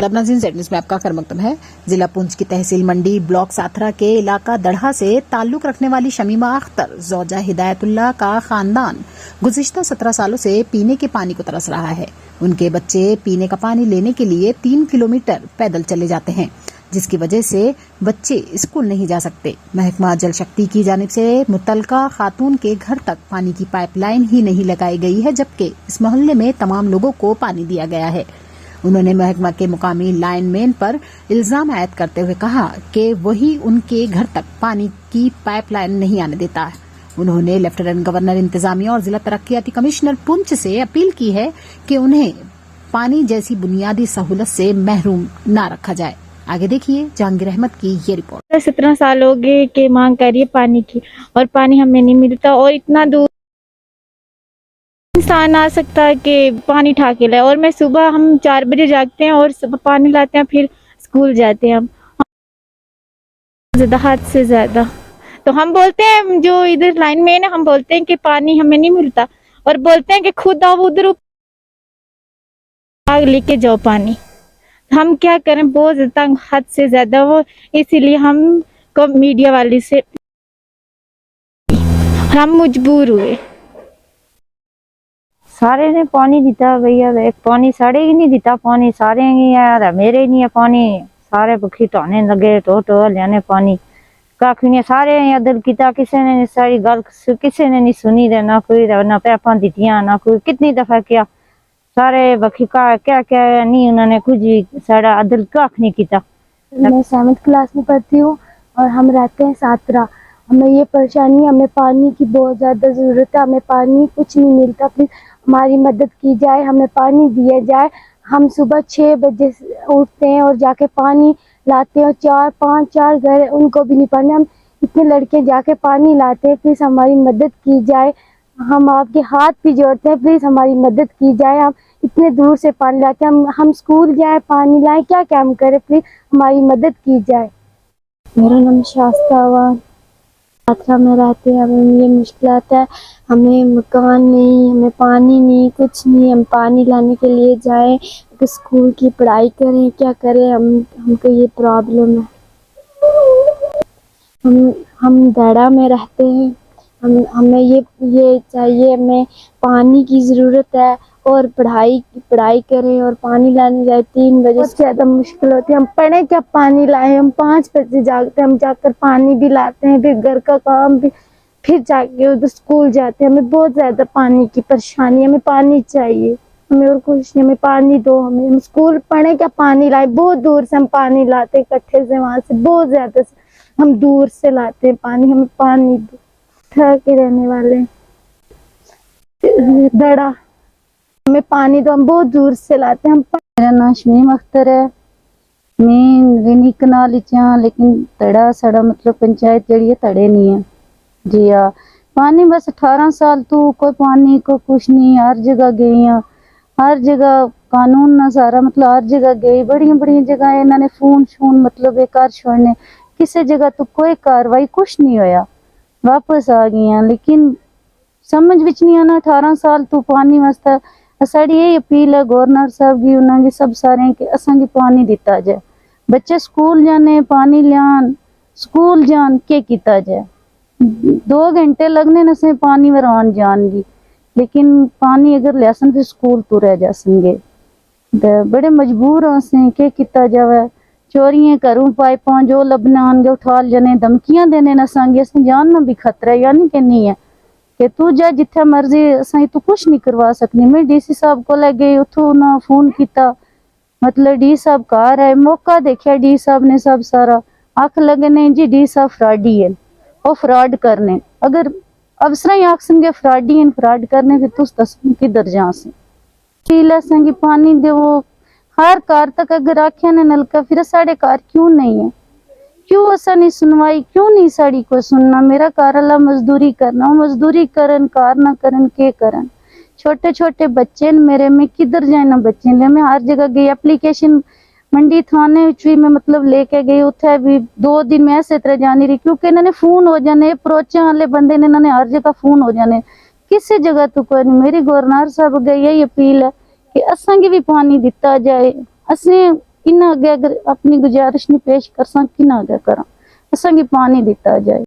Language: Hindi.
आदाब नाज़रीन, ज़ेड न्यूज़ में आपका खैर मकदम है। जिला पुंछ की तहसील मंडी ब्लॉक साथरा के इलाका दढ़ा से ताल्लुक रखने वाली शमीमा अख्तर ज़ौजा हिदायतुल्लाह का खानदान गुज़िश्ता 17 सालों से पीने के पानी को तरस रहा है। उनके बच्चे पीने का पानी लेने के लिए 3 किलोमीटर पैदल चले जाते हैं, जिसकी वजह से बच्चे स्कूल नहीं जा सकते। महकमा जल शक्ति की जानिब से मुतलका खातून के घर तक पानी की पाइपलाइन ही नहीं लगाई गई है, जबकि इस मोहल्ले में तमाम लोगों को पानी दिया गया है। उन्होंने महकमा के मुकामी लाइनमैन पर इल्जाम आयद करते हुए कहा कि वही उनके घर तक पानी की पाइपलाइन नहीं आने देता है। उन्होंने लेफ्टिनेंट गवर्नर इंतजामिया और जिला तरक्कियाती कमिश्नर पुंछ से अपील की है कि उन्हें पानी जैसी बुनियादी सहूलत से महरूम न रखा जाए। आगे देखिए जहांगीर अहमद की ये रिपोर्ट। 17 साल हो गए कि मांग कर रही है पानी की, और पानी हमें नहीं मिलता, और इतना दूर इंसान आ सकता है कि पानी उठा के लाए। और मैं सुबह हम 4 बजे जागते हैं और सुबह पानी लाते हैं, फिर स्कूल जाते हैं हम ज्यादा हद से ज्यादा। तो हम बोलते हैं, जो इधर लाइन में है ना, हम बोलते हैं कि पानी हमें नहीं मिलता, और बोलते हैं कि खुद आप उधर आग लेके जाओ पानी। हम क्या करें, बहुत तंग हद से ज्यादा वो, इसीलिए हम को मीडिया वाले से हम मजबूर हुए। सारे ने पानी दिता भैया, एक पानी साढ़े ही नहीं दिता, पानी सारे ही यार मेरे ही नहीं है पानी। सारे भुखी टोने लगे, तो लेने पानी काफी ने सारे दिल किता, किसी ने सारी गल किसी ने नहीं सुनी दे, ना कोई ना पैपा दितिया, ना कोई कितनी दफा किया, सारे भुखी का क्या क्या नहीं, उन्होंने कुछ भी सारा दिल काख नहीं किया। मैं 7th क्लास में पढ़ती हूँ और हम रहते हैं साथरा। हमें ये परेशानी, हमें पानी की बहुत ज़्यादा ज़रूरत है, हमें पानी कुछ नहीं मिलता। प्लीज़ हमारी मदद की जाए, हमें पानी दिया जाए। हम सुबह 6 बजे उठते हैं और जाके पानी लाते हैं, 4 घर उनको भी नहीं पानी, हम इतने लड़के जाके पानी लाते हैं। प्लीज़ हमारी मदद की जाए, हम आपके हाथ भी जोड़ते हैं, प्लीज़ हमारी मदद की जाए। हम इतने दूर से पानी लाते हैं, हम स्कूल जाए पानी लाएं, क्या क्या हम करें, प्लीज़ हमारी मदद की जाए। मेरा नाम शास्ता हुआ, साथरा में रहते हैं। हमें ये मुश्किल आता है, हमें मकान नहीं, हमें पानी नहीं, कुछ नहीं। हम पानी लाने के लिए जाएं, तो स्कूल की पढ़ाई करें, क्या करें, हमको ये प्रॉब्लम है। हम दड़ा में रहते हैं, हमें ये चाहिए, हमें पानी की ज़रूरत है, और पढ़ाई करें और पानी लाने जाए 3 बजे। बहुत ज़्यादा मुश्किल होती है, हम पढ़े क्या पानी लाएं। हम 5 बजे जागते हैं, हम जाकर पानी भी लाते हैं, फिर घर का काम भी, फिर जाके उधर स्कूल जाते हैं। हमें बहुत ज़्यादा पानी की परेशानी, हमें पानी चाहिए, हमें और कुछ नहीं, हमें पानी दो। हम स्कूल पढ़े क्या पानी लाए, बहुत दूर से हम पानी लाते हैं, इकट्ठे से वहाँ से बहुत ज़्यादा हम दूर से लाते हैं पानी। हमें पानी दो, ठहर के रहने वाले दड़ा, हमें पानी दो, हम बहुत दूर से लाते हैं। मेरा नाम शमीम अख्तर है, मैं रेनी कनाल लेकिन तड़ा साड़ा मतलब पंचायत जड़ी है तड़े नहीं है जी। हाँ, पानी बस 18 साल तो कोई पानी को कुछ नहीं, हर जगह गई हाँ, हर जगह कानून ना सारा मतलब हर जगह गई, बड़ी बड़ी जगह इन्होंने फोन मतलब बेकार छोड़ने, किसी जगह तो कोई कार्रवाई कुछ नहीं होया, वापस आ गई हैं। लेकिन समझ विच नहीं आना, 18 साल तो पानी वास्ते साड़ी यही अपील है गवर्नर साहब की, उन्होंने सब सारे कि असांगी पानी दिता जाए। बच्चे स्कूल जाने, पानी लियान, स्कूल जान के किया जाए। 2 घंटे लगने न से पानी में आन जान की, लेकिन पानी अगर लियासन फिर स्कूल तो रह जासंगे। बड़े मजबूर हो से के किया जावे। चोरियां करूं पाइपा जो लबने आनगे उठा जने, धमकियां देने न संगे, असें जान न भी खतरा है, यानी कि नहीं है कि तू जा जिथे मर्जी, असां तू कुछ नहीं करवा सकनी। मैं डीसी साहब को ले गई, उथों ना फोन किया, मतलब डी साहब घर है, मौका देखा डी साहब ने सब सारा आख लगे नहीं जी डी साहब फ्रॉडी है, वो फ्रॉड करने। अगर अफसर ही आख संगे फ्रॉडी है, फ्रॉड करने फिर तुस दस किधर जा से संगी पानी दे। वो हर कार तक अगर आख्या ने नलका, फिर साढ़े कार क्यों नहीं है, क्यों ऐसा नहीं सुनवाई, क्यों नहीं साड़ी को सुनना। मेरा कार अल्लाह मजदूरी करना, मजदूरी करन कार ना करन के करन। छोटे छोटे बच्चे मेरे में किधर जाए ना बच्चे ले। मैं हर जगह गई, एप्लीकेशन मंडी थाने में मतलब लेके गई, उथे भी 2 दिन में ऐसे तरह जानी रही, क्योंकि इन्होंने फोन हो जाने, प्रोचा वाले बंदे ने इन्होंने हर जगह फोन हो जाने, किसी जगह तो कोई नहीं। मेरी गवर्नर साहब गई यही अपील है कि असांगी भी पानी दिता जाए। असें इन्ना अगे अगर अपनी गुजारिश नहीं पेश कर सा कि अगे करा असा की पानी दिता जाए।